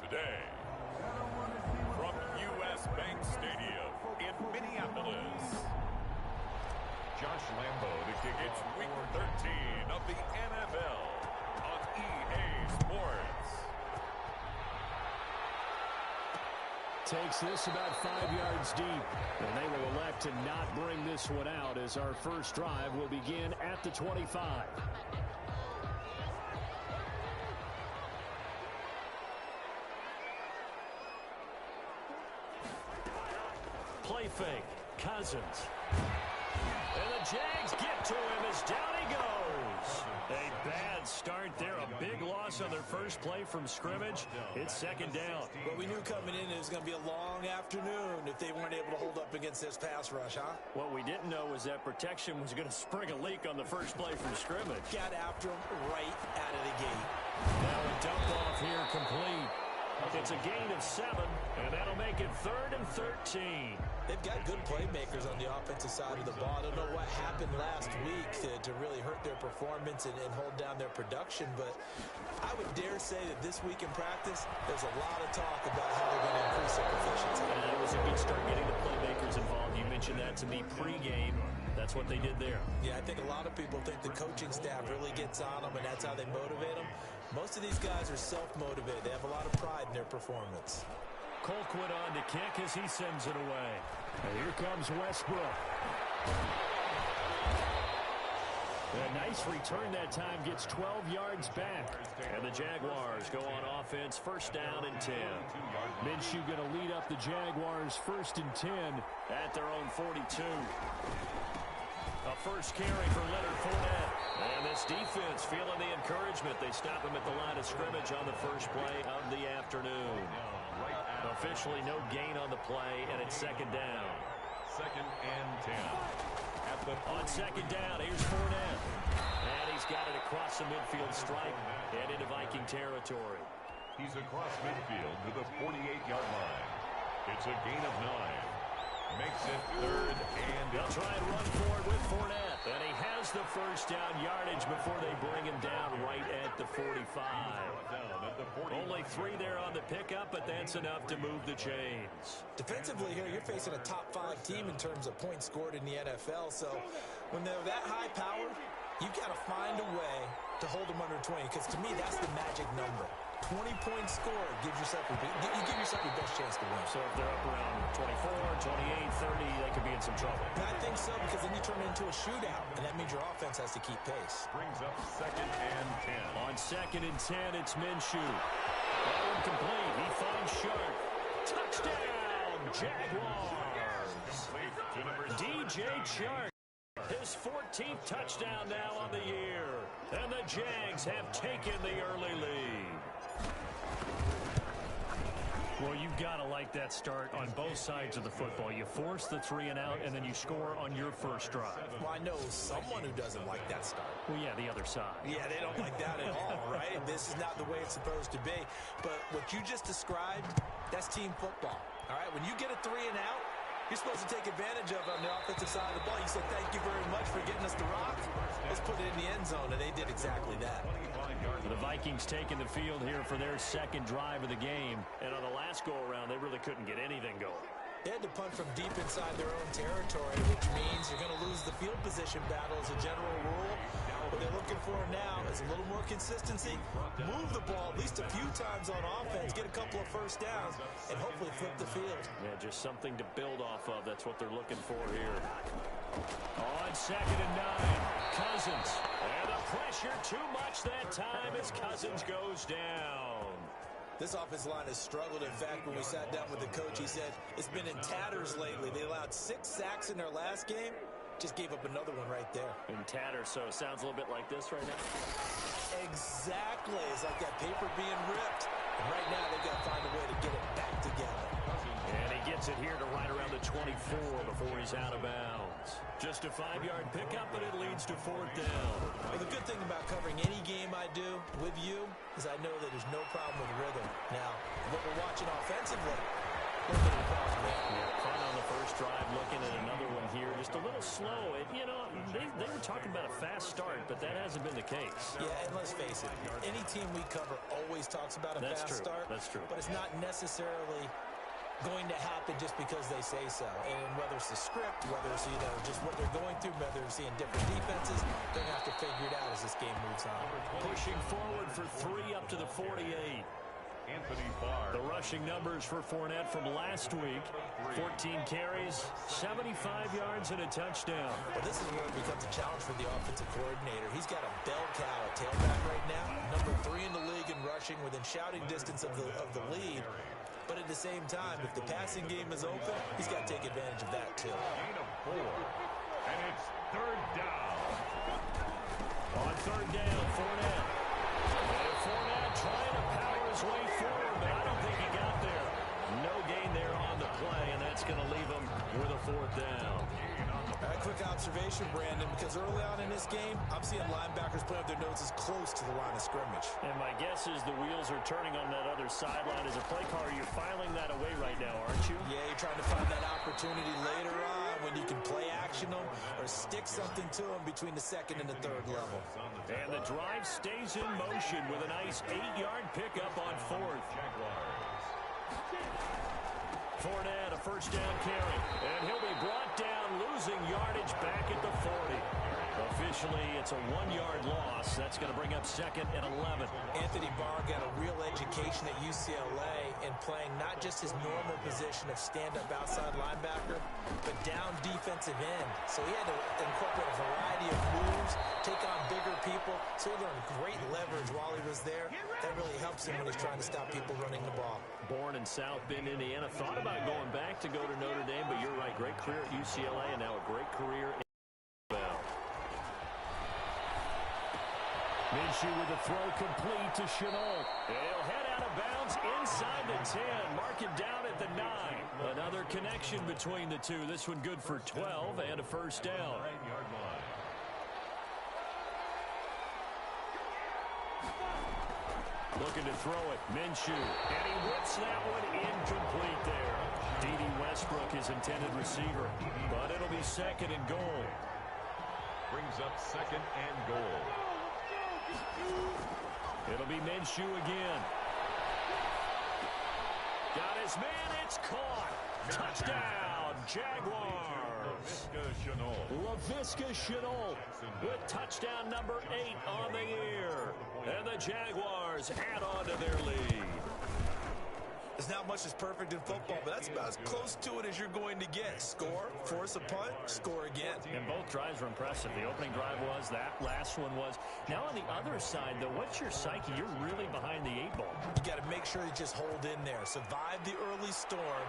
today. From U.S. Bank Stadium in Minneapolis, Josh Lambo to kick it. It's week 13 of the NFL on EA Sports. Takes this about 5 yards deep, and they will elect to not bring this one out as our first drive will begin at the 25. Play fake, Cousins. And the Jags get to him as down he goes. A bad start there, a big loss on their first play from scrimmage. It's second down. Well, we knew coming in it was going to be a long afternoon if they weren't able to hold up against this pass rush, huh? What we didn't know was that protection was going to spring a leak on the first play from scrimmage. Got after him right out of the gate. Now a dump off here complete. It's a gain of 7, and that'll make it 3rd and 13. They've got good playmakers on the offensive side of the ball. I don't know what happened last week to really hurt their performance and hold down their production, but I would dare say that this week in practice, there's a lot of talk about how they're going to increase their efficiency. And that was a good start getting the playmakers involved. You mentioned that to me pregame. That's what they did there. Yeah, I think a lot of people think the coaching staff really gets on them, and that's how they motivate them. Most of these guys are self-motivated. They have a lot of pride in their performance. Colquitt on to kick as he sends it away. And here comes Westbrook. A nice return that time, gets 12 yards back. And the Jaguars go on offense, first down and 10. Minshew going to lead up the Jaguars first and 10 at their own 42. A first carry for Leonard Fournette. And this defense feeling the encouragement. They stop him at the line of scrimmage on the first play of the afternoon. Officially no gain on the play, and it's second down. Second and 10. On second down, here's Fournette. And he's got it across the midfield stripe and into Viking territory. He's across midfield to the 48-yard line. It's a gain of 9. Makes it 3rd and... They'll try and run for it with Fournette. And he has the first down yardage before they bring him down right at the 45. Only 3 there on the pickup, but that's enough to move the chains. Defensively here, you're facing a top-5 team in terms of points scored in the NFL. So when they're that high powered, you've got to find a way to hold them under 20. Because to me, that's the magic number. 20 points scored gives yourself you give yourself your best chance to win. So if they're up around 24, 28, 30, they could be in some trouble. And I think so, because then you turn it into a shootout, and that means your offense has to keep pace. Brings up second and 10. On second and 10, it's Minshew. That one complete. He finds Sharp. Touchdown, Jaguars. DJ Sharp. His 14th touchdown now on the year. And the Jags have taken the early lead. Well, you've got to like that start on both sides of the football. You force the 3 and out, and then you score on your first drive. Well, I know someone who doesn't like that start. Well, yeah, the other side. Yeah, they don't like that at all, right? This is not the way it's supposed to be. But what you just described, that's team football. All right, when you get a 3 and out, you're supposed to take advantage of it on the offensive side of the ball. You said, thank you very much for getting us the rock. Let's put it in the end zone, and they did exactly that. The Vikings taking the field here for their second drive of the game. And on the last go-around, they really couldn't get anything going. They had to punt from deep inside their own territory, which means you're going to lose the field position battle as a general rule. What they're looking for now is a little more consistency, move the ball at least a few times on offense, get a couple of first downs, and hopefully flip the field. Yeah, just something to build off of. That's what they're looking for here. On second and 9, Cousins. And the pressure too much that time as Cousins goes down. This offensive line has struggled. In fact, when we sat down with the coach, he said it's been in tatters lately. They allowed 6 sacks in their last game. Just gave up another one right there. In tatters, so it sounds a little bit like this right now. Exactly. It's like that paper being ripped. And right now, they've got to find a way to get it back together. And he gets it here to right around the 24 before he's out of bounds. Just a 5-yard pickup, but it leads to 4th down. Well, the good thing about covering any game I do with you is I know that there's no problem with rhythm. Now, what we're watching offensively, Fun on the first drive, looking at another one here. Just a little slow. You know, they were talking about a fast start, but that hasn't been the case. Yeah, and let's face it, any team we cover always talks about a fast start. That's true. But it's not necessarily going to happen just because they say so. And whether it's the script, whether it's, just what they're going through, whether it's seeing different defenses, they're going to have to figure it out as this game moves on. Pushing forward for 3 up to the 48. The rushing numbers for Fournette from last week: 14 carries, 75 yards, and a touchdown. Well, this is where it becomes a challenge for the offensive coordinator. He's got a bell cow at tailback right now, number 3 in the league in rushing, within shouting distance of the lead. But at the same time, if the passing game is open, he's got to take advantage of that too. Gain of 4, and it's 3rd down. On 3rd down, Fournette. And Fournette trying to power his way forward, but I don't think he got there. No gain there on the play, and that's going to leave him with a 4th down. A quick observation, Brandon, because early on in this game, I'm seeing linebackers putting up their noses close to the line of scrimmage. And my guess is the wheels are turning on that other sideline. As a play caller, you're filing that away right now, aren't you? Yeah, you're trying to find that opportunity later on when you can play action them or stick something to them between the 2nd and the 3rd level. And the drive stays in motion with a nice 8-yard pickup on 4th. Fournette, a 1st down carry, and he'll be brought down, losing yardage back at the 40. Officially, it's a 1-yard loss. That's going to bring up 2nd and 11. Anthony Barr got a real education at UCLA in playing not just his normal position of stand-up outside linebacker, but down defensive end. So he had to incorporate a variety of moves, take on bigger people. So he learned great leverage while he was there. That really helps him when he's trying to stop people running the ball. Born in South Bend, Indiana. Thought about going back to go to Notre Dame, but you're right. Great career at UCLA and now a great career in NFL. Minshew with a throw complete to Shenault. He'll head out of bounds inside the 10. Mark it down at the 9. Another connection between the two. This one good for 12 and a 1st down. Looking to throw it. Minshew. And he whips that one incomplete there. D.D. Westbrook, his intended receiver. But it'll be 2nd and goal. Brings up 2nd and goal. It'll be Minshew again. Got his man. It's caught. Touchdown, Jaguars. Laviska Shenault with touchdown number 8 on the year. And the Jaguars add on to their lead. There's not much that's perfect in football, but that's about as close to it as you're going to get. Score, force a punt, score again. And both drives were impressive. The opening drive was, that last one was. Now on the other side, though, what's your psyche? You're really behind the 8 ball. You got to make sure you just hold in there. Survive the early storm.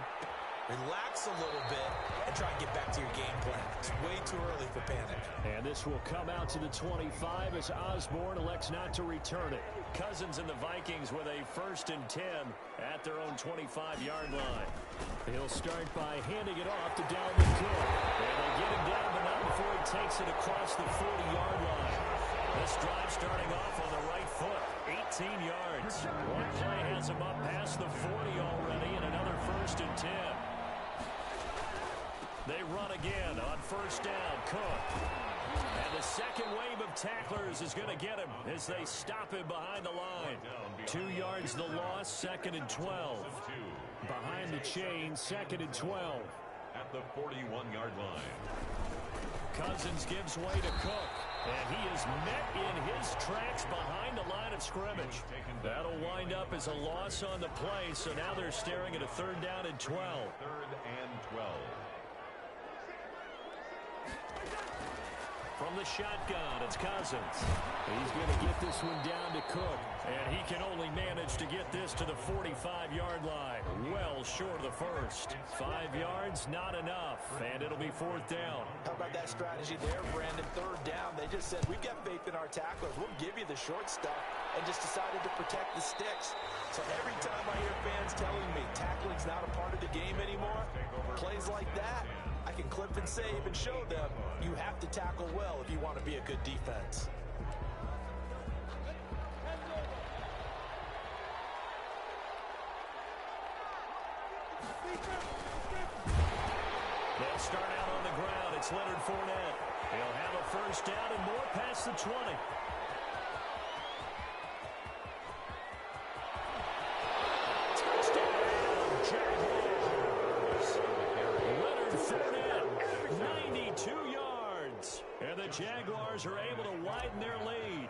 Relax a little bit and try and get back to your game plan. It's way too early for panic. And this will come out to the 25 as Osborne elects not to return it. Cousins and the Vikings with a 1st and 10 at their own 25-yard line. He'll start by handing it off to Dalvin Cook. And they get him down, but not before he takes it across the 40-yard line. This drive starting off on the right foot. 18 yards. One play has him up past the 40 already, and another 1st and 10. They run again on 1st down. Cook. And the second wave of tacklers is going to get him as they stop him behind the line. 2 yards the loss, 2nd and 12. Behind the chain, 2nd and 12. At the 41-yard line. Cousins gives way to Cook. And he is met in his tracks behind the line of scrimmage. That'll wind up as a loss on the play, so now they're staring at a 3rd down and 12. 3rd and 12. From the shotgun, it's Cousins. He's going to get this one down to Cook. And he can only manage to get this to the 45-yard line. Well short of the 1st. 5 yards, not enough. And it'll be 4th down. How about that strategy there, Brandon? 3rd down. They just said, we've got faith in our tacklers. We'll give you the short stuff. And just decided to protect the sticks. So every time I hear fans telling me tackling's not a part of the game anymore, plays like that, I can clip and save and show them you have to tackle well if you want to be a good defense. They'll start out on the ground. It's Leonard Fournette. He'll have a first down and more past the 20. Touchdown, Jaguars. Leonard Fournette, 92 yards. And the Jaguars are able to widen their lead.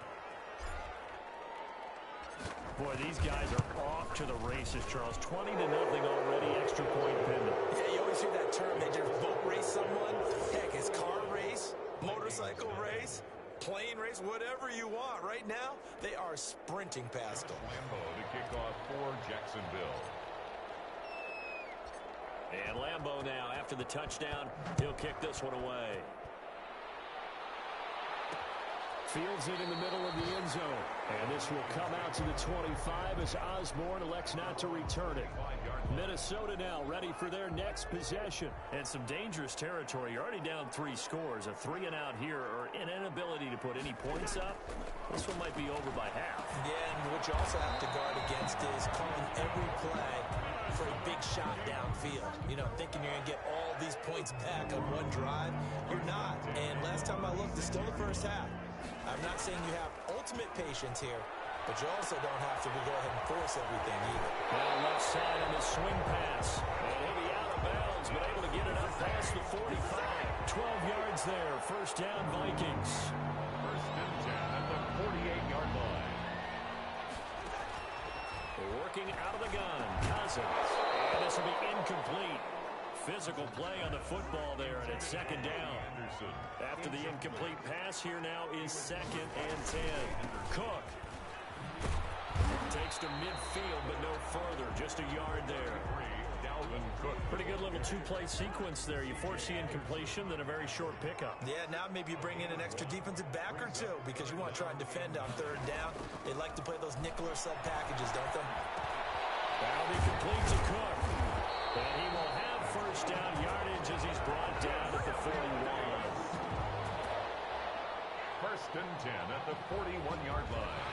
Boy, these guys are off to the races, Charles. 20-0 already, extra point pending. Yeah, you always hear that term. They just boat race someone. Heck, it's car race, motorcycle race, plane race, whatever you want. Right now, they are sprinting past them. Lambeau to kick off for Jacksonville. And Lambeau now, after the touchdown, he'll kick this one away. Fields it in the middle of the end zone. And this will come out to the 25 as Osborne elects not to return it. Minnesota now ready for their next possession. And some dangerous territory. You're already down 3 scores. A 3-and-out here or an inability to put any points up. This one might be over by half. Yeah, and what you also have to guard against is calling every play for a big shot downfield. You know, thinking you're going to get all these points back on one drive. You're not. And last time I looked, it's still the first half. I'm not saying you have ultimate patience here, but you also don't have to go ahead and force everything either. Now left side on the swing pass. And he'll be out of bounds, but able to get it up past the 45. 12 yards there. First down, Vikings. First and 10 at the 48-yard line. Working out of the gun, Cousins. And this will be incomplete. Physical play on the football there, and it's second down. After the incomplete pass, here now is 2nd and 10. Cook takes to midfield, but no further. Just a yard there. Pretty good little 2-play sequence there. You force the incompletion, then a very short pickup. Yeah, now maybe you bring in an extra defensive back or two because you want to try and defend on 3rd down. They like to play those nickel or sub packages, don't they? That'll be complete to Cook. And he will have first down yardage as he's brought down at the 41. First and 10 at the 41-yard line.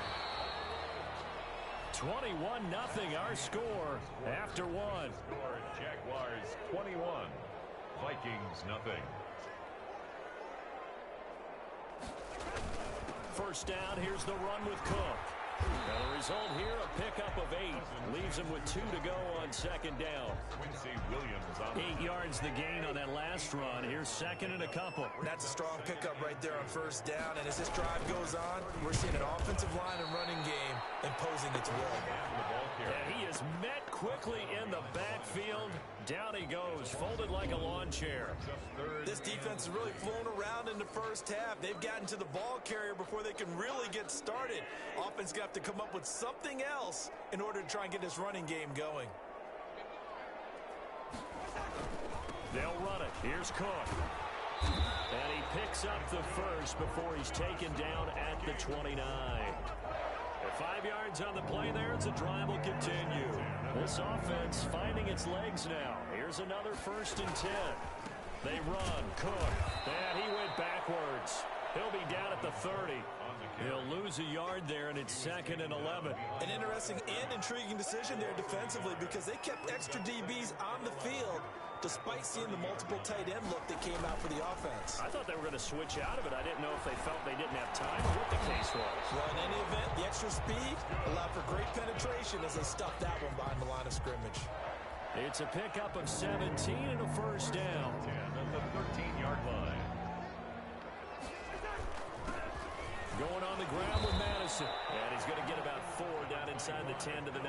21-0 our score after one. Score Jaguars 21, Vikings nothing. First down, here's the run with Cook. Now the result here, a pickup of 8. Leaves him with 2 to go on 2nd down. Quincy Williams on 8 yards the gain on that last run. Here's 2nd and a couple. That's a strong pickup right there on first down. And as this drive goes on, we're seeing an offensive line and running game imposing its will. And he is met quickly in the backfield. Down he goes, folded like a lawn chair. This defense has really flown around in the first half. They've gotten to the ball carrier before they can really get started. Offense got to come up with something else in order to try and get this running game going. They'll run it. Here's Cook. And he picks up the first before he's taken down at the 29. 5 yards on the play there as the drive will continue. This offense finding its legs now. Here's another 1st and 10. They run. Cook. And he went backwards. He'll be down at the 30. He'll lose a yard there, and it's 2nd and 11. An interesting and intriguing decision there defensively because they kept extra DBs on the field despite seeing the multiple tight end look that came out for the offense. I thought they were going to switch out of it. I didn't know if they felt they didn't have time or what the case was. Well, in any event, the extra speed allowed for great penetration as they stuffed that one behind the line of scrimmage. It's a pickup of 17 and a first down. 10 at the 13-yard line. Going on the ground with Madison. And he's going to get about 4 down inside the 10 to the 9.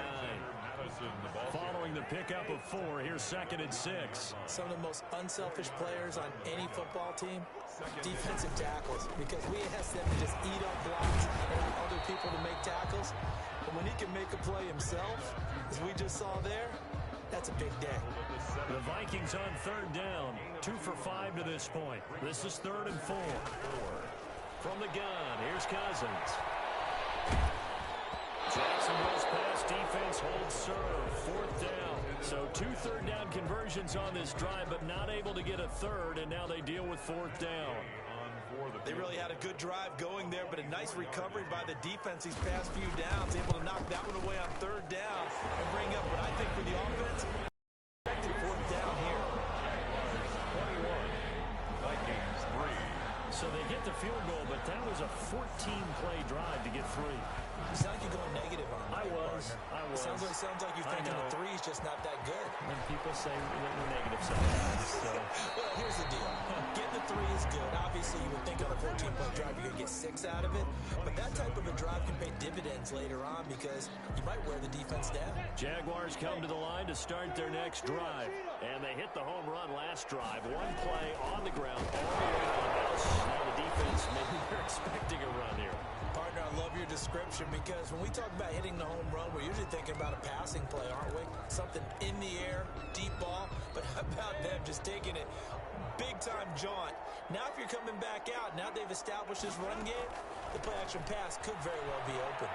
Following the pickup of 4, here's 2nd and 6. Some of the most unselfish players on any football team, defensive tackles, because we ask them to just eat up blocks and other people to make tackles. But when he can make a play himself, as we just saw there, that's a big day. The Vikings on 3rd down, 2 for 5 to this point. This is 3rd and 4. From the gun, here's Cousins. Jacksonville's pass defense holds serve. 4th down. So 2 third down conversions on this drive, but not able to get a 3rd, and now they deal with 4th down. They really had a good drive going there, but a nice recovery by the defense these past few downs, able to knock that one away on 3rd down and bring up what I think for the offense, So they get the field goal, but that was a 14-play drive to get 3. You sound like you're going negative on that. I was. Sounds like you're thinking the 3 is just not that good. When people say we're negative sometimes. So. Well, here's the deal. Getting the 3 is good. Obviously, you would think on a 14-play drive you're going to get 6 out of it. But that type of a drive can pay dividends later on because you might wear the defense down. Jaguars come to the line to start their next drive. And they hit the home run last drive. 1 play on the ground all the way to the house. Now the defense, maybe they're expecting a run here. Partner, I love your description because when we talk about hitting the home run, we're usually thinking about a passing play, aren't we? Something in the air, deep ball. But how about them just taking it big-time jaunt? Now if you're coming back out, now they've established this run game, the play-action pass could very well be open.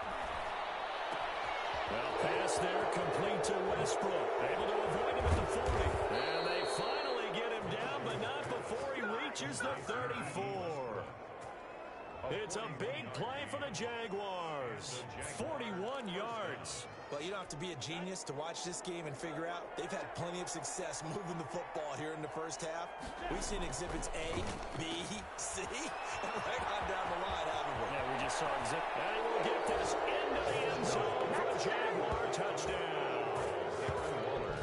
Well, pass there, complete to Westbrook. Able to avoid him at the 40. And they finally get him down, but not before he reaches the 34. It's a big play for the Jaguars. 41 yards. Well, you don't have to be a genius to watch this game and figure out they've had plenty of success moving the football here in the first half. We've seen exhibits A, B, C, and right on down the line, haven't we? Yeah, we just saw exhibit. And we'll get this into the end zone for a Jaguar touchdown.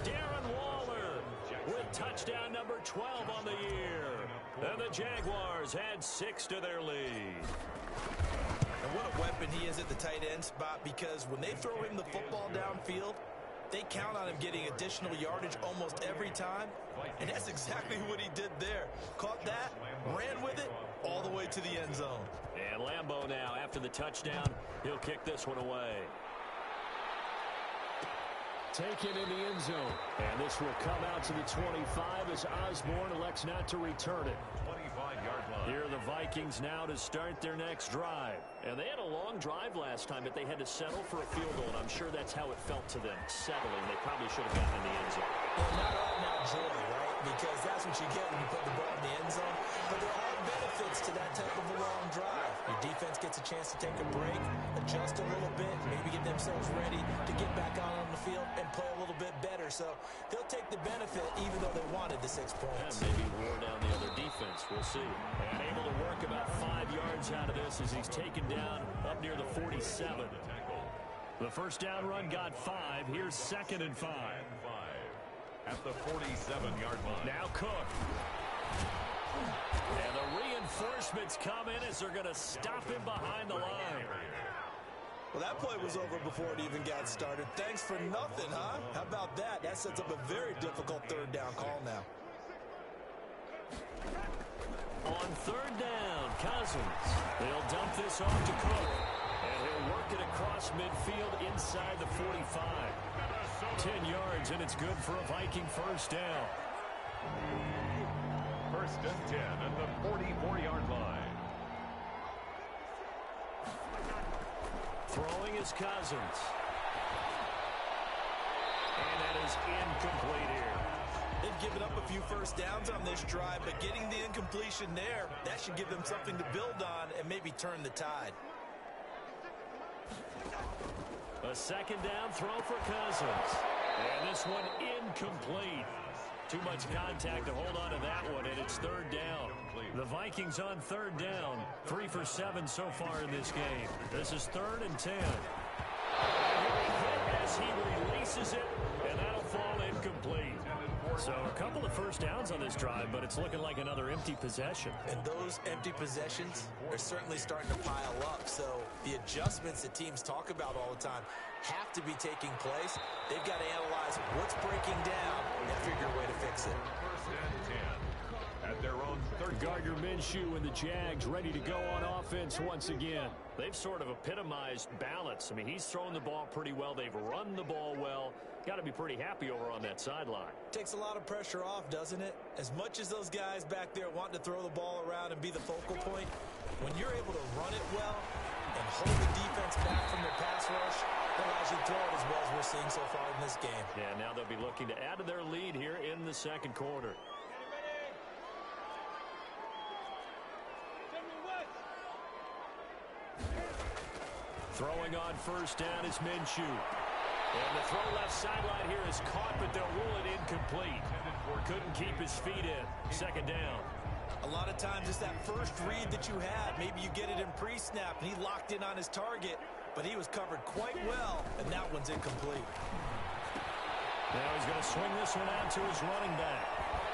Darren Waller with touchdown number 12 on the year. And the Jaguars add 6 to their lead. And what a weapon he is at the tight end spot because when they throw him the football downfield, they count on him getting additional yardage almost every time. And that's exactly what he did there. Caught that, ran with it, all the way to the end zone. And Lambeau now, after the touchdown, he'll kick this one away. Taken in the end zone. And this will come out to the 25 as Osborne elects not to return it. 25-yard line. Here are the Vikings now to start their next drive. And they had a long drive last time, but they had to settle for a field goal. And I'm sure that's how it felt to them, settling. They probably should have gotten in the end zone. Well, not all now joy, right? Because that's what you get when you put the ball in the end zone. But there are benefits to that type of a long drive. Your defense gets a chance to take a break, adjust a little bit, maybe get themselves ready to get back out on the field and play a little bit better. So they'll take the benefit even though they wanted the 6 points. And maybe wore down the other defense. We'll see. And able to work about 5 yards out of this as he's taken down up near the 47. The first down run got 5. Here's 2nd and 5. At the 47-yard line. Now Cook. And the reinforcements come in as they're going to stop him behind the line. Well, that play was over before it even got started. Thanks for nothing, huh? How about that? That sets up a very difficult 3rd down call now. On 3rd down, Cousins. They'll dump this off to Cook. And he'll work it across midfield inside the 45. 10 yards, and it's good for a Viking first down. 1st and 10 at the 44-yard line. Throwing is Cousins. And that is incomplete here. They've given up a few first downs on this drive, but getting the incompletion there, that should give them something to build on and maybe turn the tide. A 2nd down throw for Cousins. And this one incomplete. Too much contact to hold on to that one, and it's 3rd down. The Vikings on 3rd down. 3 for 7 so far in this game. This is 3rd and 10. And he'll be hit as he releases it, and that'll fall incomplete. So a couple of first downs on this drive, but it's looking like another empty possession. And those empty possessions are certainly starting to pile up. So the adjustments that teams talk about all the time have to be taking place. They've got to analyze what's breaking down and figure a way to fix it. 1st and 10 at their own 3rd. Gardner Minshew and the Jags ready to go on offense once again. They've sort of epitomized balance. I mean, he's thrown the ball pretty well. They've run the ball well. Got to be pretty happy over on that sideline. Takes a lot of pressure off, doesn't it? As much as those guys back there want to throw the ball around and be the focal point, when you're able to run it well and hold the defense back from their pass rush, that allows you to throw it as well as we're seeing so far in this game. Yeah, now they'll be looking to add to their lead here in the 2nd quarter. Throwing on 1st down is Minshew. And the throw left sideline here is caught, but they'll rule it incomplete. Couldn't keep his feet in. 2nd down. A lot of times it's that first read that you have. Maybe you get it in pre-snap, and he locked in on his target, but he was covered quite well, and that one's incomplete. Now he's going to swing this one out to his running back.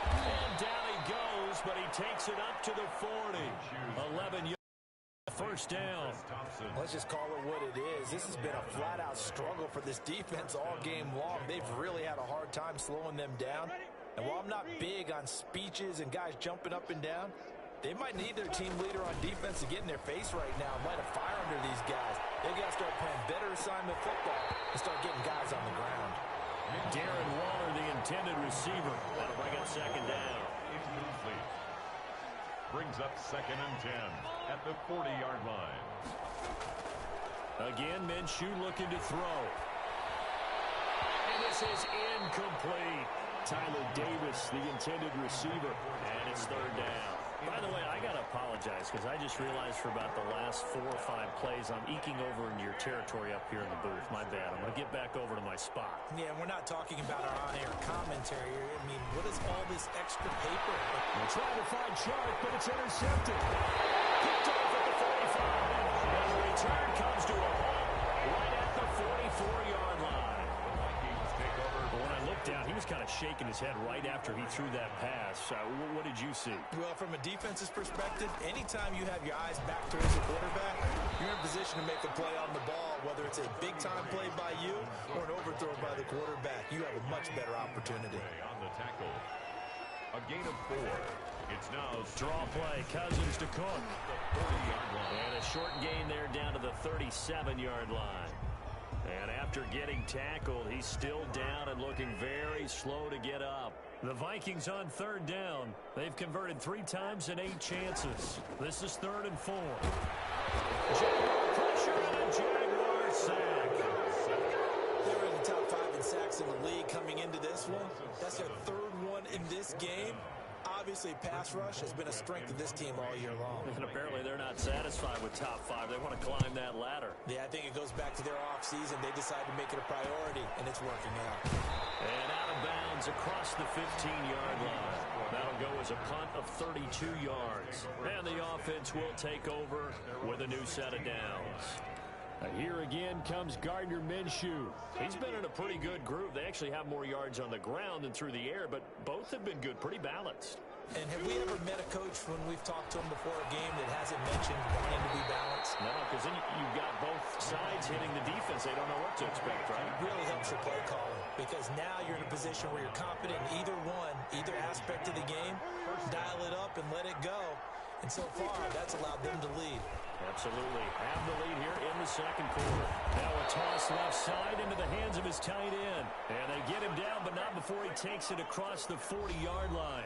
And down he goes, but he takes it up to the 40. 11 yards. First down. Let's just call it what it is. This has been a flat-out struggle for this defense all game long. They've really had a hard time slowing them down. And while I'm not big on speeches and guys jumping up and down, they might need their team leader on defense to get in their face right now and light a fire under these guys. They've got to start playing better assignment football and start getting guys on the ground. Darren Waller, the intended receiver. That'll bring up second down. Brings up 2nd and 10 at the 40-yard line. Again, Minshew looking to throw. And this is incomplete. Tyler Davis, the intended receiver, and it's third down. By the way, I got to apologize because I just realized for about the last 4 or 5 plays I'm eking over into your territory up here in the booth. My bad. I'm going to get back over to my spot. Yeah, we're not talking about our on-air commentary. I mean, what is all this extra paper? They're trying to find Sharp, but it's intercepted. Picked off at the 45. And the return comes to a halt right at the 44-yard line. But when I looked down, he was kind of shaking his head right after he threw that pass. What did you see? Well, from a defense's perspective, anytime you have your eyes back towards the quarterback, you're in position to make a play on the ball, whether it's a big-time play by you or an overthrow by the quarterback. You have a much better opportunity. On the tackle, a gain of 4. It's now draw play, Cousins to Cook. The 40-yard line. And a short gain there down to the 37-yard line. And after getting tackled, he's still down and looking very slow to get up. The Vikings on third down. They've converted 3 times and 8 chances. This is 3rd and 4. Jaguar pressure and a Jaguar sack. They were in the top 5 in sacks in the league coming into this one. That's their 3rd one in this game. Obviously, pass rush has been a strength of this team all year long. And apparently they're not satisfied with top 5. They want to climb that ladder. Yeah, I think it goes back to their offseason. They decided to make it a priority, and it's working out. And out of bounds across the 15-yard line. That'll go as a punt of 32 yards. And the offense will take over with a new set of downs. Here again comes Gardner Minshew. He's been in a pretty good groove. They actually have more yards on the ground than through the air, but both have been good, pretty balanced. And have we ever met a coach when we've talked to him before a game that hasn't mentioned wanting to be balanced? No, because then you've got both sides hitting the defense. They don't know what to expect, right? It really helps your play calling because now you're in a position where you're confident in either aspect of the game. Dial it up and let it go. And so far, that's allowed them to lead. Absolutely. Have the lead here in the second quarter. Now a toss left side into the hands of his tight end. And they get him down, but not before he takes it across the 40-yard line.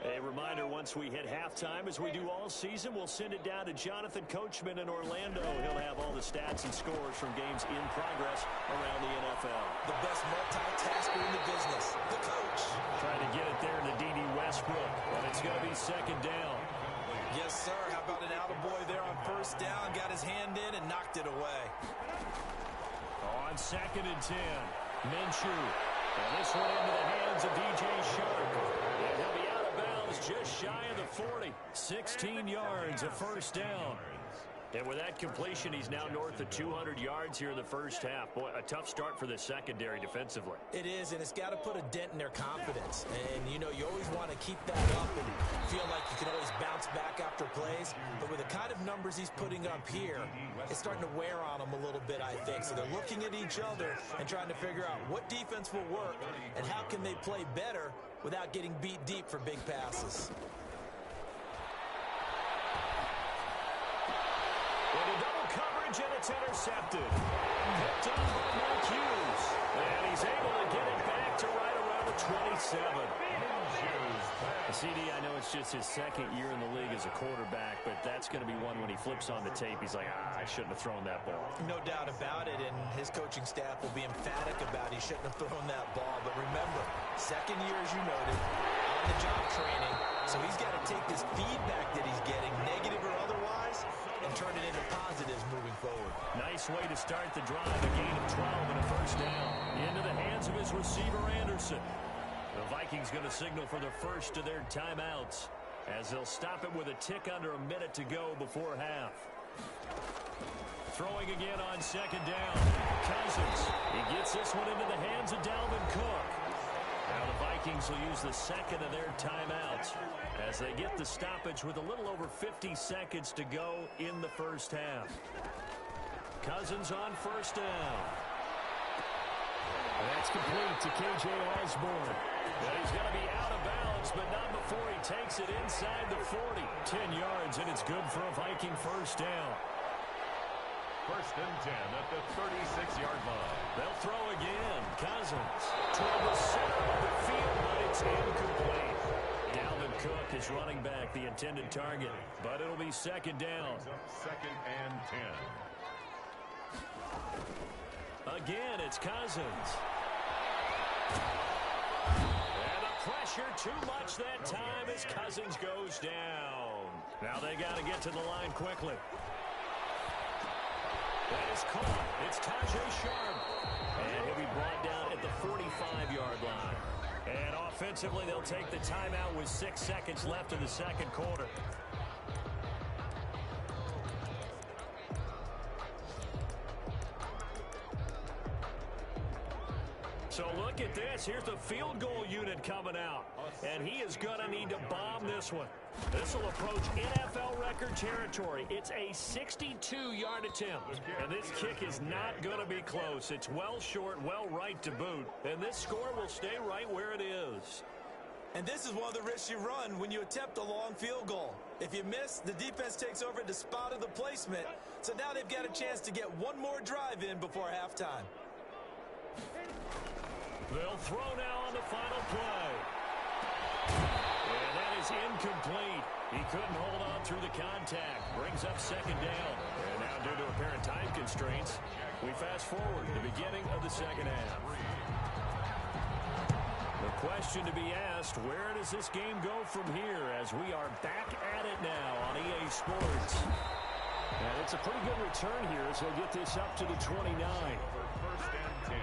A reminder, once we hit halftime, as we do all season, we'll send it down to Jonathan Coachman in Orlando. He'll have all the stats and scores from games in progress around the NFL. The best multitasker in the business, the coach. Trying to get it there to D.D. Westbrook, but it's going to be second down. Yes, sir. How about an attaboy there on first down? Got his hand in and knocked it away. On 2nd and 10, Minshew. And this one into the hands of D.J. Shark. And he'll be out of bounds just shy of the 40. 16 yards, a first down. And with that completion, he's now north of 200 yards here in the first half. Boy, a tough start for the secondary defensively. It is, and it's got to put a dent in their confidence. And, you know, you always want to keep that up and feel like you can always bounce back after plays. But with the kind of numbers he's putting up here, it's starting to wear on them a little bit, I think. So they're looking at each other and trying to figure out what defense will work and how can they play better without getting beat deep for big passes. And it's intercepted. Picked up by Mike Hughes. And he's able to get it back to right around the 27. CD, I know it's just his 2nd year in the league as a quarterback, but that's going to be one when he flips on the tape. He's like, I shouldn't have thrown that ball. No doubt about it, and his coaching staff will be emphatic about he shouldn't have thrown that ball. But remember, 2nd year, as you noted, on the job training, so he's got to take this feedback that he's getting, negative or otherwise, and turn it into positives moving forward. Nice nice way to start the drive. A gain of 12 and a first down. Into the hands of his receiver, Anderson. The Vikings going to signal for the first of their timeouts, as they'll stop it with a tick under a minute to go before half. Throwing again on second down. Cousins. He gets this one into the hands of Dalvin Cook. Now the Vikings will use the second of their timeouts as they get the stoppage with a little over 50 seconds to go in the first half. Cousins on first down. That's complete to K.J. Osborne. But he's going to be out of bounds, but not before he takes it inside the 40. 10 yards, and it's good for a Viking first down. First and 10 at the 36-yard line. They'll throw again. Cousins toward the center of the field, but it's incomplete. Dalvin Cook is running back, the intended target, but it'll be second down. Second and 10. Again, it's Cousins. And the pressure too much that time as Cousins goes down. Now they got to get to the line quickly. That is caught. It's Tajay Sharp. And he'll be brought down at the 45-yard line. And offensively, they'll take the timeout with 6 seconds left in the second quarter. So look at this. Here's the field goal unit coming out. And he is going to need to bomb this one. This will approach NFL record territory. It's a 62-yard attempt. And this kick is not going to be close. It's well short, well right to boot. And this score will stay right where it is. And this is one of the risks you run when you attempt a long field goal. If you miss, the defense takes over at the spot of the placement. So now they've got a chance to get one more drive in before halftime. They'll throw now on the final play. And that is incomplete. He couldn't hold on through the contact. Brings up second down. And now due to apparent time constraints, we fast forward to the beginning of the second half. The question to be asked, where does this game go from here as we are back at it now on EA Sports? And it's a pretty good return here as they'll get this up to the 29. First and 10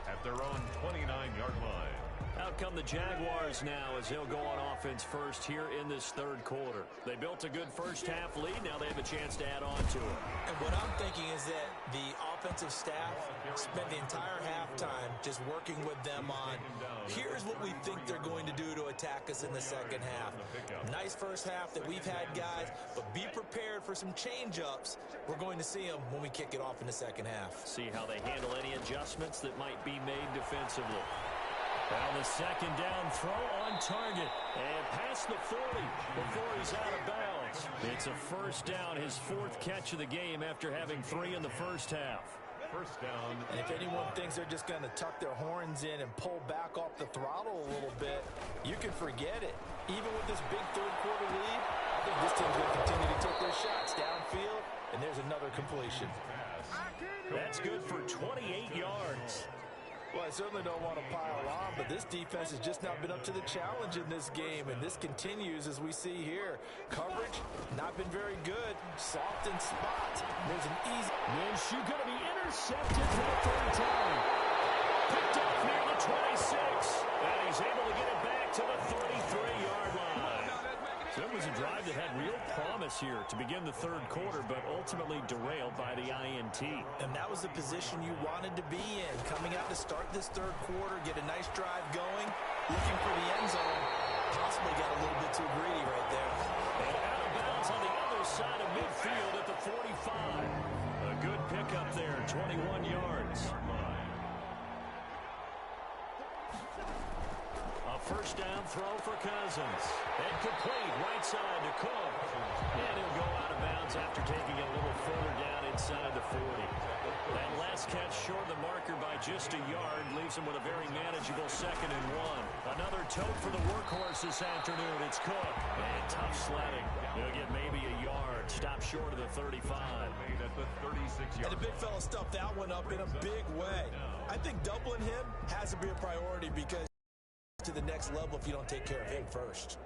at their own 29-yard line. Out come the Jaguars now as they'll go on offense first here in this third quarter. They built a good first half lead. Now they have a chance to add on to it. And what I'm thinking is that the offensive staff spent the entire halftime just working with them on, here's what we think they're going to do to attack us in the second half. Nice first half that we've had, guys, but be prepared for some change-ups. We're going to see them when we kick it off in the second half. See how they handle any adjustments that might be made defensively. Now the second down throw on target. And past the 40 before he's out of bounds. It's a first down, his fourth catch of the game after having 3 in the first half. First down. And if anyone thinks they're just going to tuck their horns in and pull back off the throttle a little bit, you can forget it. Even with this big third quarter lead, I think this team's going to continue to take their shots downfield, and there's another completion. That's good for 28 yards. Well, I certainly don't want to pile on, but this defense has just not been up to the challenge in this game, and this continues as we see here. Coverage, not been very good. Soft in spots. There's an easy... Minshew going to be intercepted for the third time. Picked up near the 26. And he's able to get it back to the 33-yard line. So it was a drive that had real promise here to begin the third quarter, but ultimately derailed by the INT. And that was the position you wanted to be in. Coming out to start this third quarter, get a nice drive going, looking for the end zone. Possibly got a little bit too greedy right there. And out of bounds on the other side of midfield at the 45. A good pickup there, 21 yards. A first down throw for Cousins. And complete right side to Cook. And he'll go out of bounds after taking it a little further down inside the 40. That last catch short of the marker by just a yard leaves him with a very manageable 2nd and 1. Another tote for the workhorse this afternoon. It's Cook. And tough sledding. He'll get maybe a yard. Stop short of the 35. Made at the 36-yard. And the big fella stuffed that one up in a big way. I think doubling him has to be a priority because to the next level if you don't take care of him first.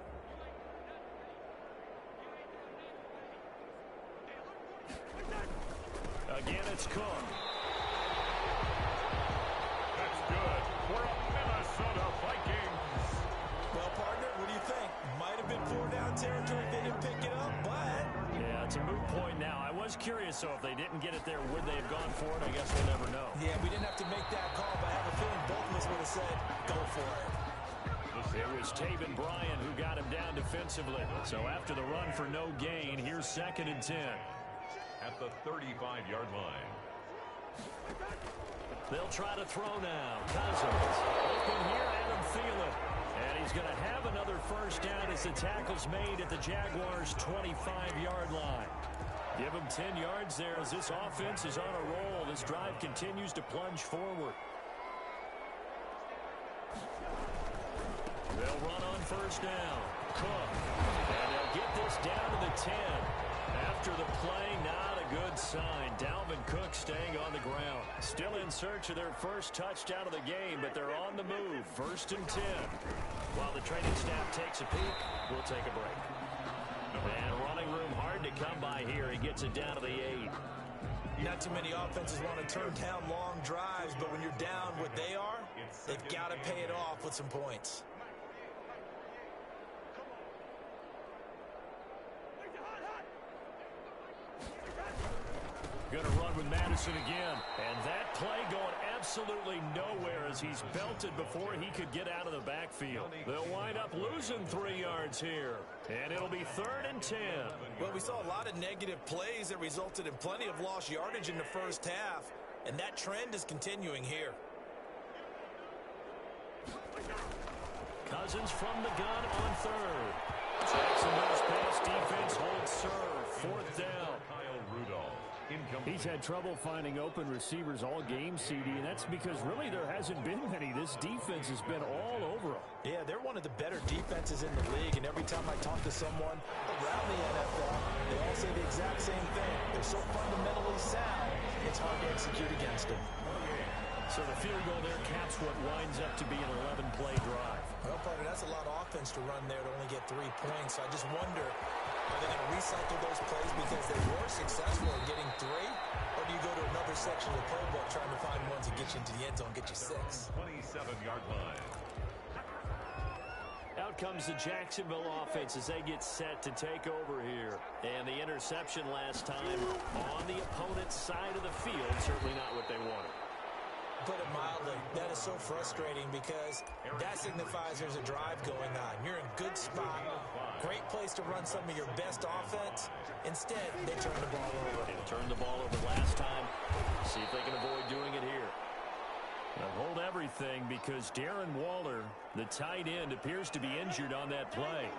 Again, it's Cook. That's good for a Minnesota Vikings. Well, partner, what do you think? Might have been 4-down territory if they didn't pick it up, but... Yeah, it's a moot point now. I was curious, so if they didn't get it there, would they have gone for it? I guess we'll never know. Yeah, we didn't have to make that call, but I have a feeling both of us would have said, go for it. It was Taven Bryan who got him down defensively. So after the run for no gain, here's 2nd and 10. At the 35-yard line. They'll try to throw now. Cousins. Open here, Adam Thielen. And he's going to have another first down as the tackle's made at the Jaguars' 25-yard line. Give him 10 yards there as this offense is on a roll. This drive continues to plunge forward. They'll run on first down. Cook. And they'll get this down to the 10. After the play, not a good sign. Dalvin Cook staying on the ground. Still in search of their first touchdown of the game, but they're on the move. 1st and 10. While the training staff takes a peek, we'll take a break. And running room hard to come by here. He gets it down to the 8. Not too many offenses want to turn down long drives, but when you're down what they are, they've got to pay it off with some points. Going to run with Madison again. And that play going absolutely nowhere as he's belted before he could get out of the backfield. They'll wind up losing 3 yards here. And it'll be 3rd and 10. Well, we saw a lot of negative plays that resulted in plenty of lost yardage in the first half. And that trend is continuing here. Cousins from the gun on 3rd. Jacksonville's pass defense holds serve. 4th down. Kyle Rudolph. He's had trouble finding open receivers all game, CD, and that's because really there hasn't been many. This defense has been all over them. Yeah, they're one of the better defenses in the league, and every time I talk to someone around the NFL, they all say the exact same thing. They're so fundamentally sound, it's hard to execute against them. So the field goal there caps what winds up to be an 11-play drive. Well, partner, that's a lot of offense to run there to only get 3 points. So I just wonder, are they going to recycle those plays because they were successful in getting 3? Or do you go to another section of the playbook trying to find ones that get you into the end zone, get you 6? 27-yard line. Out comes the Jacksonville offense as they get set to take over here. And the interception last time on the opponent's side of the field, certainly not what they wanted. Put it mildly, that is so frustrating because that signifies there's a drive going on. You're in good spot, great place to run some of your best offense. Instead, they turn the ball over. They turned the ball over last time. See if they can avoid doing it here. Now hold everything because Darren Waller, the tight end, appears to be injured on that play.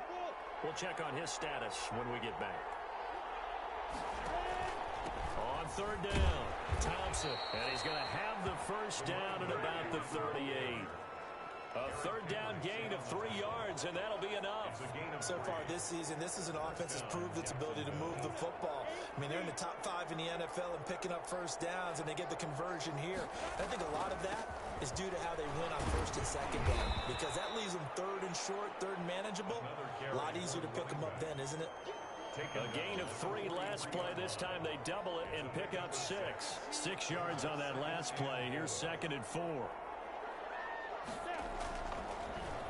We'll check on his status when we get back. On 3rd down, Thompson, and he's going to have the first down at about the 38. A 3rd down gain of 3 yards, and that'll be enough. So far this season, this is an offense that's proved its ability to move the football. I mean, they're in the top 5 in the NFL and picking up first downs, and they get the conversion here. I think a lot of that is due to how they win on 1st and 2nd down, because that leaves them 3rd and short, 3rd and manageable. A lot easier to pick them up then, isn't it? A gain of 3 last play. This time they double it and pick up 6. 6 yards on that last play. Here's 2nd and 4.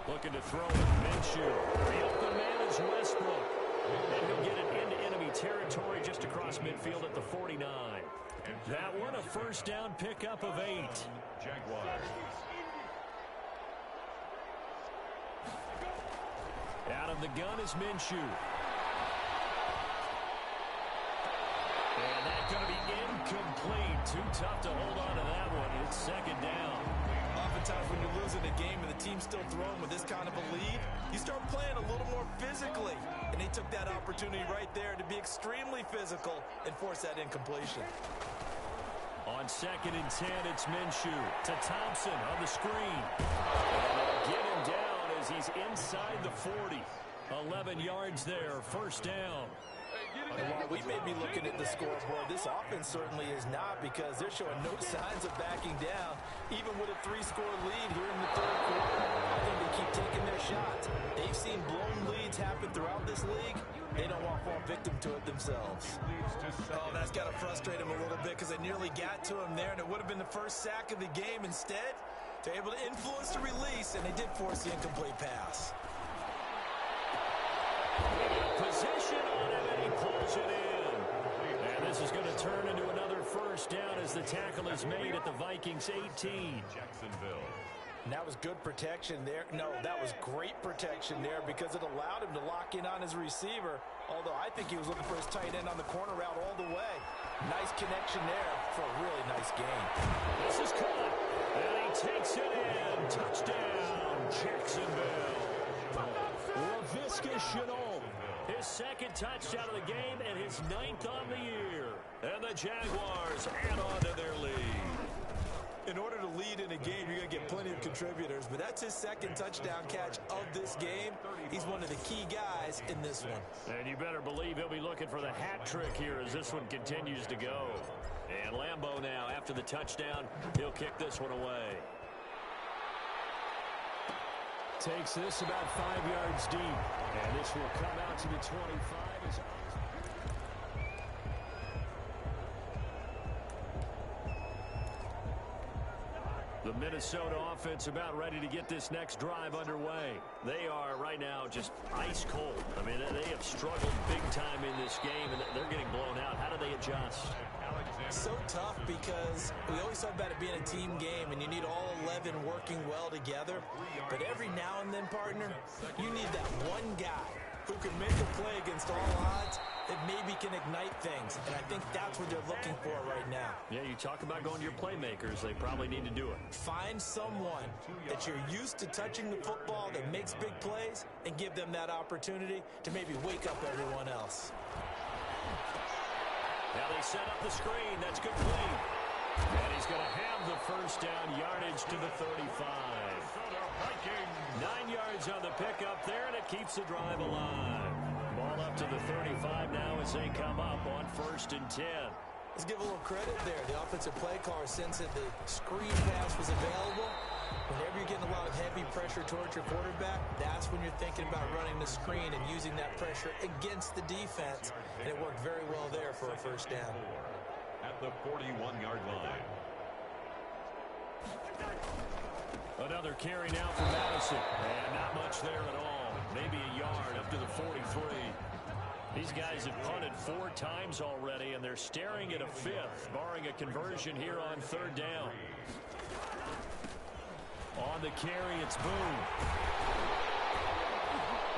Looking to throw it. Minshew. The open man is Westbrook. And he'll get it into enemy territory just across midfield at the 49. That one a first down pickup of 8. Jaguars. Out of the gun is Minshew. And that's going to be incomplete. Too tough to hold on to that one. It's 2nd down. Oftentimes when you're losing a game and the team's still throwing with this kind of a lead, you start playing a little more physically. And they took that opportunity right there to be extremely physical and force that incompletion. On 2nd and 10, it's Minshew to Thompson on the screen. And they'll get him down as he's inside the 40. 11 yards there, first down. And while we may be looking at the scoreboard, this offense certainly is not, because they're showing no signs of backing down, even with a 3-score lead here in the 3rd quarter. I think they keep taking their shots. They've seen blown leads happen throughout this league, They don't want to fall victim to it themselves. Oh, that's got to frustrate him a little bit because they nearly got to him there, and it would have been the first sack of the game. Instead, they're able to influence the release, and they did force the incomplete pass. Possession on him, and he pulls it in. And this is going to turn into another first down as the tackle is made at the Vikings 18. Jacksonville. And that was good protection there. No, that was great protection there because it allowed him to lock in on his receiver, although I think he was looking for his tight end on the corner route all the way. Nice connection there for a really nice game. This is caught, and he takes it in. Touchdown, Jacksonville. Laviska Shenault, his second touchdown of the game and his 9th on the year. And the Jaguars add on to their lead. In order to lead in a game, you're going to get plenty of contributors, but that's his second touchdown catch of this game. He's one of the key guys in this one. And you better believe he'll be looking for the hat trick here as this one continues to go. And Lambeau now, after the touchdown, he'll kick this one away. Takes this about 5 yards deep. And this will come out to the 25. The Minnesota offense about ready to get this next drive underway. They are right now just ice cold. I mean, they have struggled big time in this game, and they're getting blown out. How do they adjust? So tough because we always talk about it being a team game, and you need all 11 working well together. But every now and then, partner, you need that one guy who can make a play against all odds that maybe can ignite things. And I think that's what they're looking for right now. Yeah, you talk about going to your playmakers. They probably need to do it. Find someone that you're used to touching the football that makes big plays and give them that opportunity to maybe wake up everyone else. Now they set up the screen. That's complete. And he's going to have the first down yardage to the 35. 9 yards on the pickup there, and it keeps the drive alive. Ball up to the 35 now as they come up on 1st and 10. Let's give a little credit there. The offensive play caller, since the screen pass was available, whenever you're getting a lot of heavy pressure towards your quarterback, that's when you're thinking about running the screen and using that pressure against the defense. And it worked very well there for a first down. At the 41-yard line. Another carry now for Madison. And not much there at all. Maybe a yard up to the 43. These guys have punted 4 times already, and they're staring at a 5th, barring a conversion here on 3rd down. On the carry, it's Boone.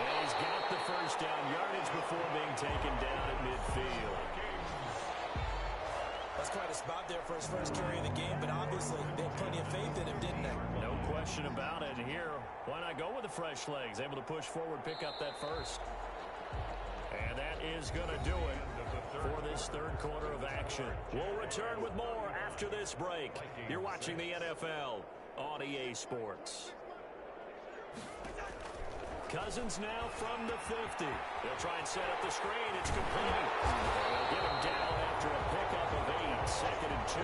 And he's got the first down yardage before being taken down at midfield. That's quite a spot there for his first carry of the game, but obviously they had plenty of faith in him, didn't they? No question about it. And here, why not go with the fresh legs? Able to push forward, pick up that first. And that is going to do it for this 3rd quarter of action. We'll return with more after this break. You're watching the NFL on EA Sports. Cousins now from the 50. They'll try and set up the screen. It's complete. They'll get him down after a pickup of 8. 2nd and 2.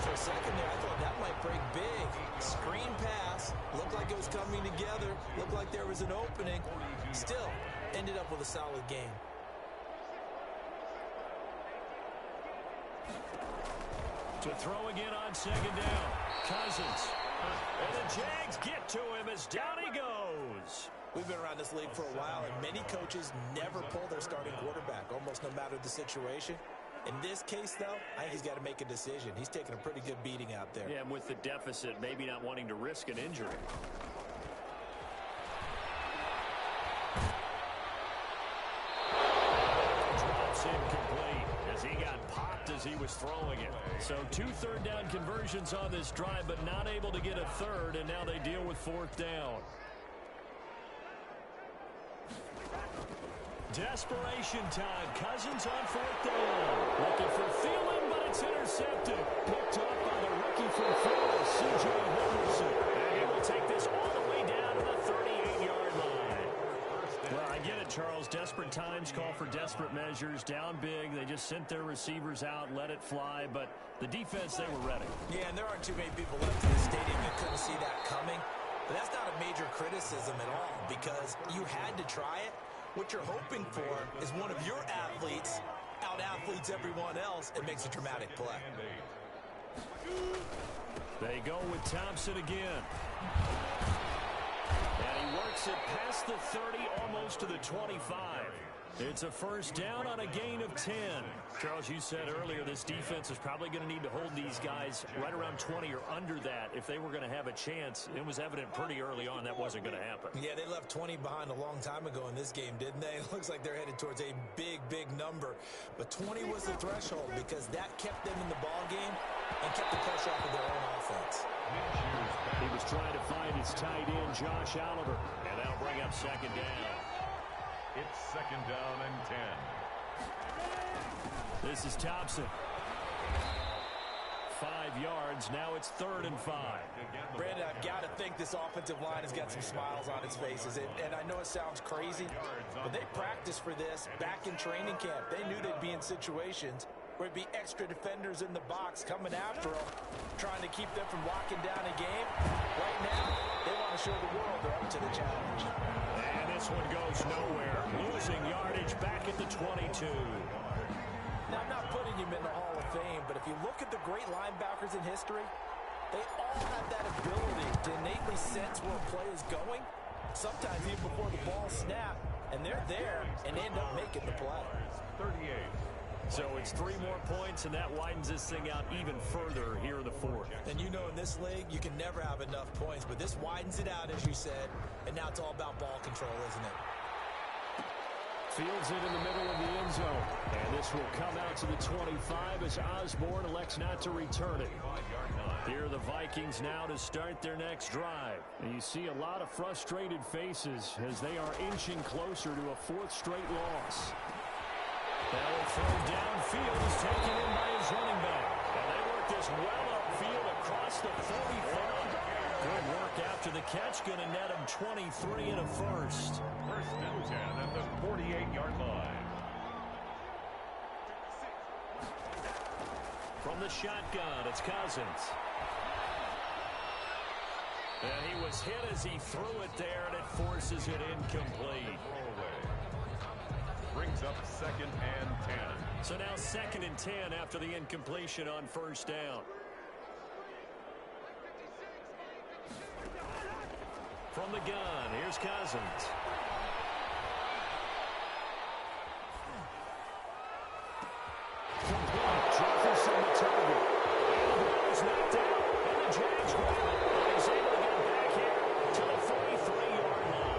For a second there, I thought that might break big. Screen pass. Looked like it was coming together. Looked like there was an opening. Still, ended up with a solid game. To throw again on 2nd down. Cousins. And the Jags get to him as down he goes. We've been around this league for a while, and many coaches never pull their starting quarterback, almost no matter the situation. In this case, though, I think he's got to make a decision. He's taking a pretty good beating out there. Yeah, and with the deficit, maybe not wanting to risk an injury. Drops incomplete as he got popped as he was throwing it. So 2 3rd down conversions on this drive, but not able to get a 3rd, and now they deal with 4th down. Desperation time. Cousins on 4th down. Looking for Thielen, but it's intercepted. Picked up by the rookie from Florida, C.J. Henderson. And he will take this all the way down to the 38-yard line. Well, I get it, Charles. Desperate times call for desperate measures. Down big. They just sent their receivers out, let it fly. But the defense, they were ready. Yeah, and there aren't too many people left in the stadium that couldn't see that coming. But that's not a major criticism at all because you had to try it. What you're hoping for is one of your athletes out-athletes everyone else and makes a dramatic play. They go with Thompson again. And he works it past the 30, almost to the 25. It's a first down on a gain of 10. Charles, you said earlier this defense is probably going to need to hold these guys right around 20 or under that if they were going to have a chance. It was evident pretty early on that wasn't going to happen. Yeah, they left 20 behind a long time ago in this game, didn't they? It looks like they're headed towards a big, big number. But 20 was the threshold because that kept them in the ball game and kept the pressure off of their own offense. He was trying to find his tight end, Josh Oliver, and that'll bring up second down. It's second down and 10. This is Thompson. 5 yards. Now it's 3rd and 5. Brandon, I've got to think this offensive line has got some smiles on its faces. And I know it sounds crazy, but they practiced for this back in training camp. They knew they'd be in situations where it'd be extra defenders in the box coming after them, trying to keep them from locking down a game. Right now, they want to show the world they're up to the challenge. And this one goes nowhere. Losing yardage back at the 22. Now, I'm not putting him in the Hall of Fame, but if you look at the great linebackers in history, they all have that ability to innately sense where a play is going, sometimes even before the ball snaps, and they're there and end up making the play. 38. So it's 3 more points, and that widens this thing out even further here in the 4th. And you know in this league, you can never have enough points, but this widens it out, as you said, and now it's all about ball control, isn't it? Fields it in the middle of the end zone. And this will come out to the 25 as Osborne elects not to return it. Here are the Vikings now to start their next drive. And you see a lot of frustrated faces as they are inching closer to a 4th straight loss. That will throw downfield is taken in by his running back. And they work this well upfield across the 45. Good work after the catch. Going to net him 23 and a first. First and 10 at the 48-yard line. From the shotgun, it's Cousins. And he was hit as he threw it there, and it forces it incomplete. Brings up second and 10. So now 2nd and 10 after the incompletion on first down. From the gun, here's Cousins. Jefferson the target. And the ball is knocked out. And the Jags grab it. And he's able to get back here to the 43-yard line.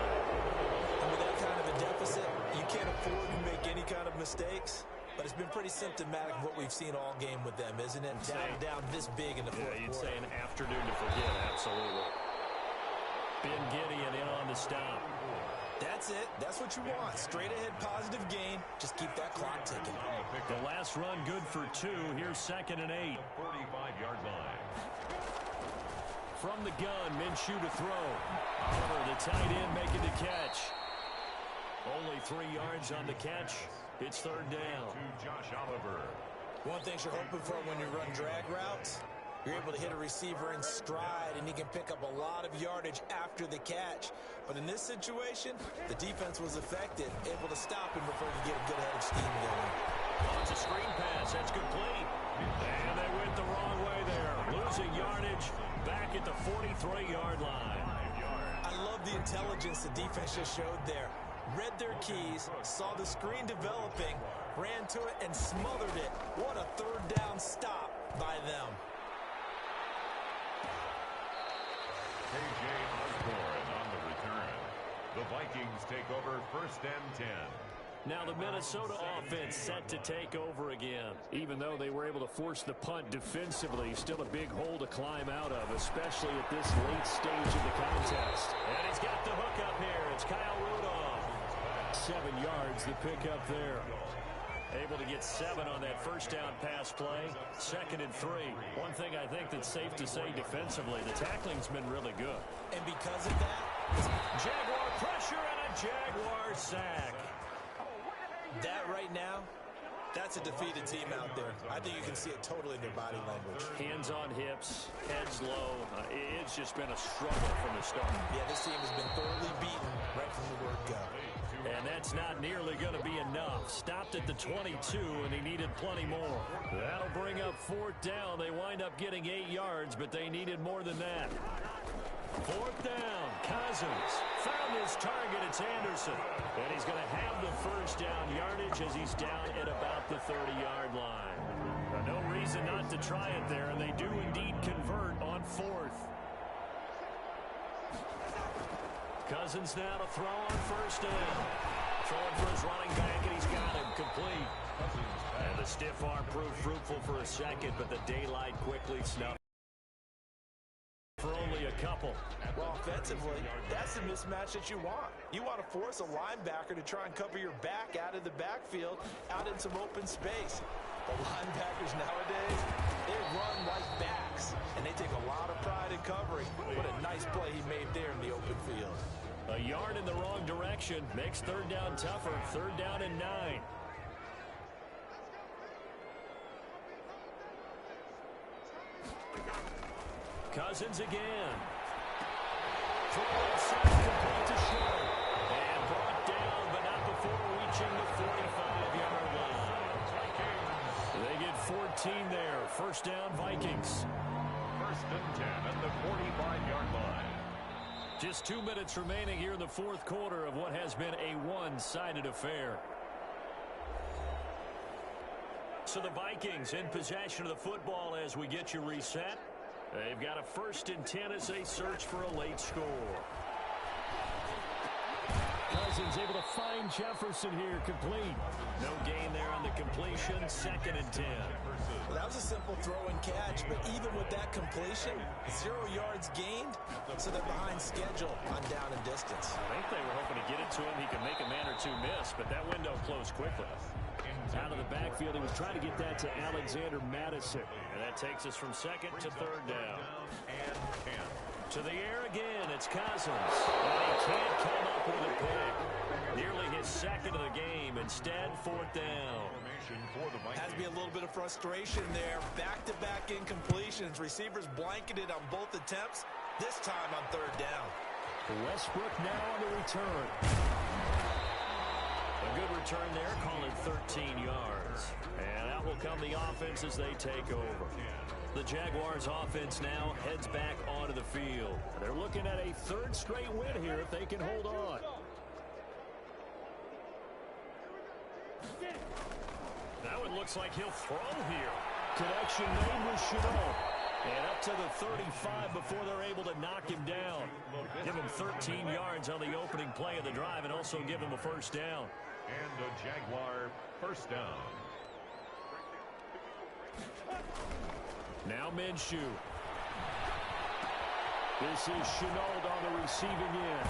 And with that kind of a deficit, you can't afford to make any kind of mistakes. But it's been pretty symptomatic of what we've seen all game with them, isn't it? Down this big in the fourth quarter. You'd say an afternoon to forget, absolutely. Ben Gideon in on the stop. That's it. That's what you want. Straight ahead positive gain. Just keep that clock ticking. The last run good for 2. Here's 2nd and 8. 45-yard line. From the gun, Minshew to throw. Oliver, the tight end, making the catch. Only 3 yards on the catch. It's 3rd down. To Josh Oliver. One thing you're hoping for when you run drag routes, you're able to hit a receiver in stride, and he can pick up a lot of yardage after the catch. But in this situation, the defense was effective, able to stop him before he could get a good head of steam going. Oh, it's a screen pass. That's complete. And they went the wrong way there. Losing yardage back at the 43-yard line. I love the intelligence the defense just showed there. Read their keys, saw the screen developing, ran to it, and smothered it. What a 3rd down stop by them. K.J. Osborne on the return. The Vikings take over 1st and 10. Now the Minnesota offense set to take over again. Even though they were able to force the punt defensively, still a big hole to climb out of, especially at this late stage of the contest. And he's got the hook up here. It's Kyle Rudolph. 7 yards, the pickup there. Able to get 7 on that first down pass play. 2nd and 3. One thing I think that's safe to say defensively, the tackling's been really good. And because of that, Jaguar pressure and a Jaguar sack. that right now, that's a defeated team out there. I think you can see it totally in their body language. Hands on hips, heads low. It's just been a struggle from the start. Yeah, this team has been thoroughly beaten right from the word go. To And that's not nearly going to be enough. Stopped at the 22, and he needed plenty more. That'll bring up 4th down. They wind up getting 8 yards, but they needed more than that. 4th down. Cousins found his target. It's Anderson. And he's going to have the 1st down yardage as he's down at about the 30-yard line. No reason not to try it there, and they do indeed convert on 4th. Cousins now to throw on 1st down. Throwing for his running back, and he's got him complete. And the stiff arm proved fruitful for a second, but the daylight quickly snuffed for only a couple. Well, offensively, that's the mismatch that you want. You want to force a linebacker to try and cover your back out of the backfield, out in some open space. The linebackers nowadays, they run like backs, and they take a lot of pride in covering. What a nice play he made there in the open field. A yard in the wrong direction makes 3rd down tougher. 3rd down and 9. Cousins again. Throw inside, complete to Shaw. And brought down, but not before reaching the 45-yard line. They get 14 there. 1st down, Vikings. 1st and 10 at the 45-yard line. Just 2 minutes remaining here in the 4th quarter of what has been a one-sided affair. So the Vikings in possession of the football as we get you reset. They've got a 1st and 10 as they search for a late score. Cousins able to find Jefferson here, complete. No gain there on the completion. 2nd and 10. Well, that was a simple throw and catch, but even with that completion, 0 yards gained, so they're behind schedule on down and distance. I think they were hoping to get it to him. He could make a man or two miss, but that window closed quickly. Out of the backfield, he was trying to get that to Alexander Madison. And that takes us from 2nd to 3rd down. And 10. To the air again, it's Cousins. And he can't come up with a pick. Nearly his 2nd of the game. Instead, 4th down. Has to be a little bit of frustration there. Back-to-back incompletions. Receivers blanketed on both attempts. This time on 3rd down. Westbrook now on the return. A good return there, call it 13 yards. And out will come the offense as they take over. The Jaguars offense now heads back onto the field. They're looking at a 3rd straight win here if they can hold on. Now it looks like he'll throw here. Connection made with Chenault. And up to the 35 before they're able to knock him down. Give him 13 yards on the opening play of the drive and also give him a 1st down. And a Jaguar 1st down. Now Minshew. This is Chenault on the receiving end.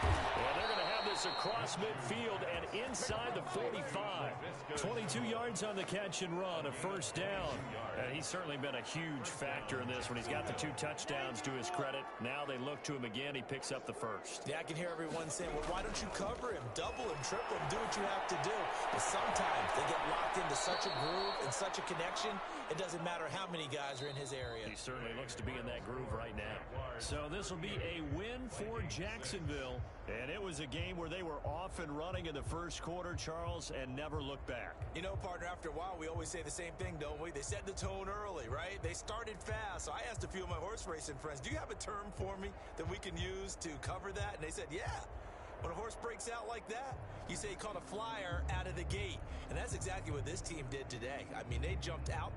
And they're going to have this across midfield and inside the 45. 22 yards on the catch and run, a 1st down. And he's certainly been a huge factor in this when he's got the 2 touchdowns to his credit. Now they look to him again. He picks up the 1st. Yeah, I can hear everyone saying, well, why don't you cover him, double him, triple him, do what you have to do. But sometimes they get locked into such a groove and such a connection, it doesn't matter how many guys are in his area. He certainly looks to be in that groove right now. So this will be a win for Jacksonville. And it was a game where they were off and running in the 1st quarter, Charles, and never looked back. You know, partner, after a while, we always say the same thing, don't we? They set the tone early, right? They started fast. So I asked a few of my horse racing friends, do you have a term for me that we can use to cover that? And they said, yeah. When a horse breaks out like that, you say he caught a flyer out of the gate. And that's exactly what this team did today. I mean, they jumped out.